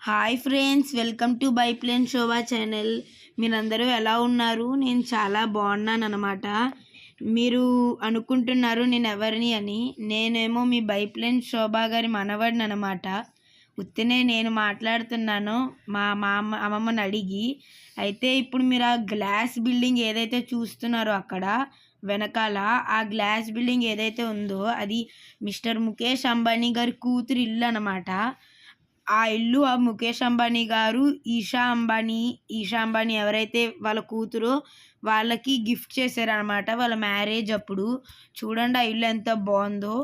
Hi friends, welcome to biplane Shobha channel. మీరందరూ ఎలా ఉన్నారు? నేను చాలా బాగున్నాను అనమాట. మీరు అనుకుంటున్నారు నేను ఎవరిని అని. నేనేమో మీ బైప్లేన్ శోభా గారి మనవడిని అనమాట. ఉత్తినే నేను మాట్లాడుతున్నాను మా అమ్మమ్మని అడిగి. అయితే ఇప్పుడు మీరు ఆ గ్లాస్ బిల్డింగ్ ఏదైతే చూస్తున్నారో అక్కడ వెనకాల ఆ గ్లాస్ బిల్డింగ్ ఏదైతే ఉందో అది మిస్టర్ ముఖేష్ అంబానీ గారి కూతురు ఇల్లు అనమాట. ఆ ఇల్లు ఆ ముఖేష్ అంబానీ గారు ఈషా అంబానీ ఎవరైతే వాళ్ళ కూతురో వాళ్ళకి గిఫ్ట్ చేశారనమాట వాళ్ళ మ్యారేజ్ అప్పుడు. చూడండి ఆ ఇల్లు ఎంత బాగుందో.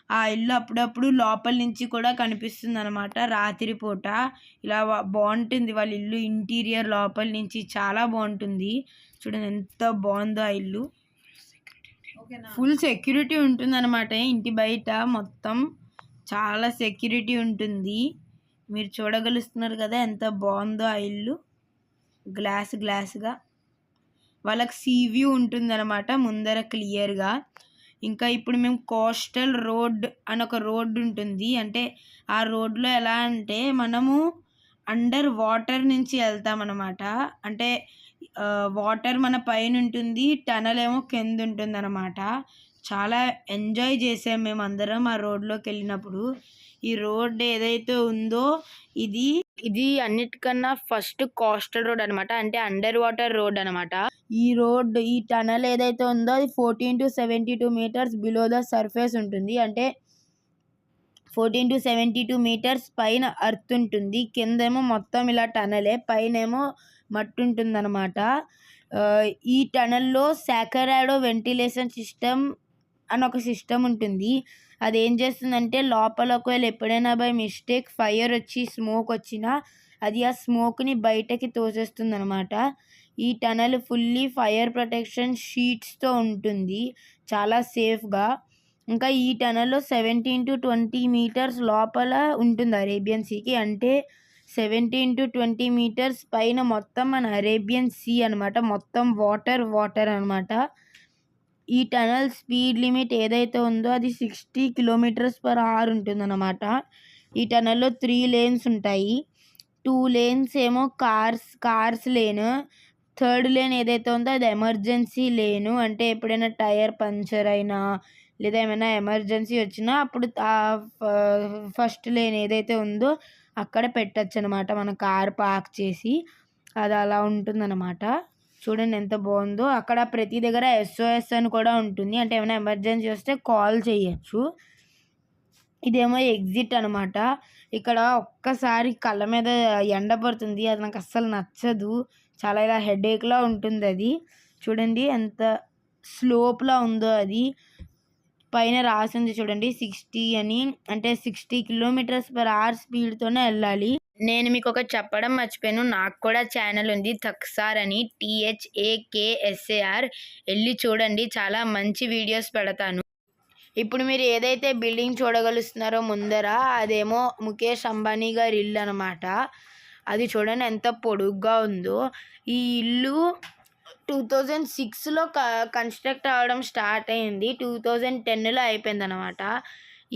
ఆ ఇల్లు అప్పుడప్పుడు లోపల నుంచి కూడా కనిపిస్తుంది అనమాట. రాత్రిపూట ఇలా బాగుంటుంది వాళ్ళ ఇల్లు. ఇంటీరియర్ లోపల నుంచి చాలా బాగుంటుంది. చూడండి ఎంత బాగుందో ఆ ఇల్లు. ఫుల్ సెక్యూరిటీ ఉంటుంది అనమాట. ఇంటి బయట మొత్తం చాలా సెక్యూరిటీ ఉంటుంది. మీరు చూడగలుస్తున్నారు కదా ఎంత బాగుందో ఆ ఇల్లు. గ్లాస్గా వాళ్ళకి సీ వ్యూ ఉంటుంది అనమాట ముందర క్లియర్గా. ఇంకా ఇప్పుడు మేము కోస్టల్ రోడ్ అని ఒక రోడ్డు ఉంటుంది. అంటే ఆ రోడ్లో ఎలా అంటే మనము అండర్ వాటర్ నుంచి వెళ్తామన్నమాట. అంటే వాటర్ మన పైన ఉంటుంది, టనల్ ఏమో కింద ఉంటుంది అనమాట. చాలా ఎంజాయ్ చేసాం మేము అందరం ఆ రోడ్లోకి వెళ్ళినప్పుడు. ఈ రోడ్ ఏదైతే ఉందో ఇది అన్నిటికన్నా ఫస్ట్ కోస్టల్ రోడ్ అనమాట. అంటే అండర్ వాటర్ రోడ్ అనమాట. ఈ టనల్ ఏదైతే ఉందో అది 14 to 72 meters below the surface ఉంటుంది. అంటే 14 to 72 meters పైన అర్త్ ఉంటుంది. కిందేమో మొత్తం ఇలా టనలే, పైనేమో మట్టి ఉంటుంది అనమాట. ఈ టనల్లో సాకరాడో వెంటిలేషన్ సిస్టమ్ అని ఒక సిస్టమ్ ఉంటుంది. అది ఏం చేస్తుందంటే లోపల ఒకవేళ ఎప్పుడైనా బై మిస్టేక్ ఫైర్ వచ్చి స్మోక్ వచ్చినా అది ఆ స్మోక్ని బయటకి తోసేస్తుంది అనమాట. ఈ టనల్ ఫుల్లీ ఫైర్ ప్రొటెక్షన్ షీట్స్తో ఉంటుంది, చాలా సేఫ్గా. ఇంకా ఈ టనల్లో 17 to 20 meters లోపల ఉంటుంది అరేబియన్ సీకి. అంటే 17 to 20 meters పైన మొత్తం మన అరేబియన్ సీ అనమాట. మొత్తం వాటర్ అనమాట. ఈ టనల్ స్పీడ్ లిమిట్ ఏదైతే ఉందో అది 60 km/h ఉంటుందన్నమాట. ఈ టనల్లో 3 lanes ఉంటాయి. 2 lanes ఏమో కార్స్ లేన్, థర్డ్ లేన్ ఏదైతే ఉందో అది ఎమర్జెన్సీ లేను. అంటే ఎప్పుడైనా టైర్ పంచర్ అయినా లేదా ఏమైనా ఎమర్జెన్సీ వచ్చినా అప్పుడు ఫస్ట్ లేన్ ఏదైతే ఉందో అక్కడ పెట్టచ్చు అనమాట. మన కార్ పార్క్ చేసి అది అలా ఉంటుందన్నమాట. చూడండి ఎంత బాగుందో. అక్కడ ప్రతి దగ్గర SOS అని కూడా ఉంటుంది. అంటే ఏమైనా ఎమర్జెన్సీ వస్తే కాల్ చేయొచ్చు. ఇదేమో ఎగ్జిట్ అనమాట. ఇక్కడ ఒక్కసారి కళ్ళ మీద ఎండ పడుతుంది, అది నాకు అస్సలు నచ్చదు. చాలా ఇలా హెడేక్లా ఉంటుంది అది. చూడండి ఎంత స్లోప్లా ఉందో అది. పైన రాసింది చూడండి 60 అని. అంటే 60 km/h స్పీడ్తోనే వెళ్ళాలి. నేను మీకు ఒకటి చెప్పడం మర్చిపోయాను. నాకు కూడా ఛానల్ ఉంది తక్సార్ అని, THAKSAR. వెళ్ళి చూడండి, చాలా మంచి వీడియోస్ పెడతాను. ఇప్పుడు మీరు ఏదైతే బిల్డింగ్ చూడగలుస్తున్నారో ముందర అదేమో ముఖేష్ అంబానీ గారి ఇల్లు అనమాట. అది చూడండి ఎంత పొడుగ్గా ఉందో. ఈ ఇల్లు 2006లో కన్స్ట్రక్ట్ అవ్వడం స్టార్ట్ అయింది. 2010లో అయిపోయింది అనమాట.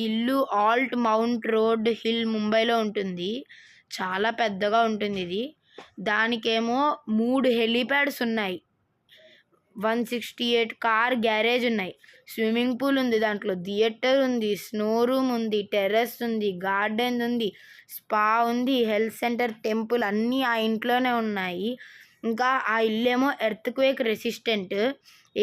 ఇల్లు ఆల్ట్ మౌంట్ రోడ్ హిల్ ముంబైలో ఉంటుంది. చాలా పెద్దగా ఉంటుంది ఇది. దానికేమో 3 హెలీప్యాడ్స్ ఉన్నాయి, 168 కార్ గ్యారేజ్ ఉన్నాయి, స్విమ్మింగ్ పూల్ ఉంది, దాంట్లో థియేటర్ ఉంది, స్నో రూమ్ ఉంది, టెర్రస్ ఉంది, గార్డెన్ ఉంది, స్పా ఉంది, హెల్త్ సెంటర్, టెంపుల్ అన్నీ ఆ ఇంట్లోనే ఉన్నాయి. ఇంకా ఆ ఇల్లేమో ఎర్త్క్వేక్ రెసిస్టెంట్.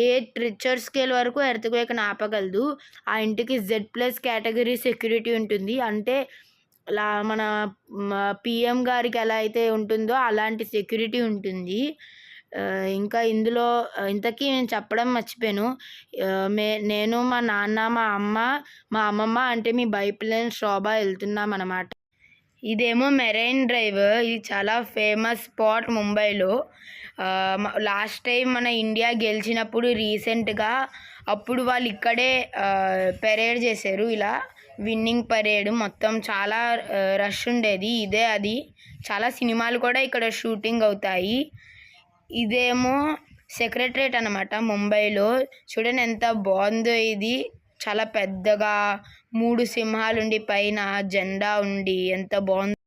8 రిక్టర్ స్కేల్ వరకు ఎర్త్క్వేక్ని ఆపగలదు. ఆ ఇంటికి Z+ కేటగిరీ సెక్యూరిటీ ఉంటుంది. అంటే మన PM గారికి ఎలా అయితే ఉంటుందో అలాంటి సెక్యూరిటీ ఉంటుంది. ఇంకా ఇందులో ఇంతకీ నేను చెప్పడం మర్చిపోయాను. నేను మా నాన్న మా అమ్మమ్మ అంటే మీ బైప్లేన్ శోభా వెళ్తున్నాం అన్నమాట. ఇదేమో మెరైన్ డ్రైవ్. ఇది చాలా ఫేమస్ స్పాట్ ముంబైలో. లాస్ట్ టైం మన ఇండియా గెలిచినప్పుడు రీసెంట్గా అప్పుడు వాళ్ళు ఇక్కడే పెరేడ్ చేశారు, ఇలా విన్నింగ్ పరేడ్. మొత్తం చాలా రష్ ఉండేది. ఇదే అది. చాలా సినిమాలు కూడా ఇక్కడ షూటింగ్ అవుతాయి. ఇదేమో సెక్రటరేట్ అనమాట ముంబైలో. చూడండి ఎంత బాగుందో ఇది. చాలా పెద్దగా 3 సింహాలు ఉండి పైన జెండా ఉండి ఎంత బాగుంది.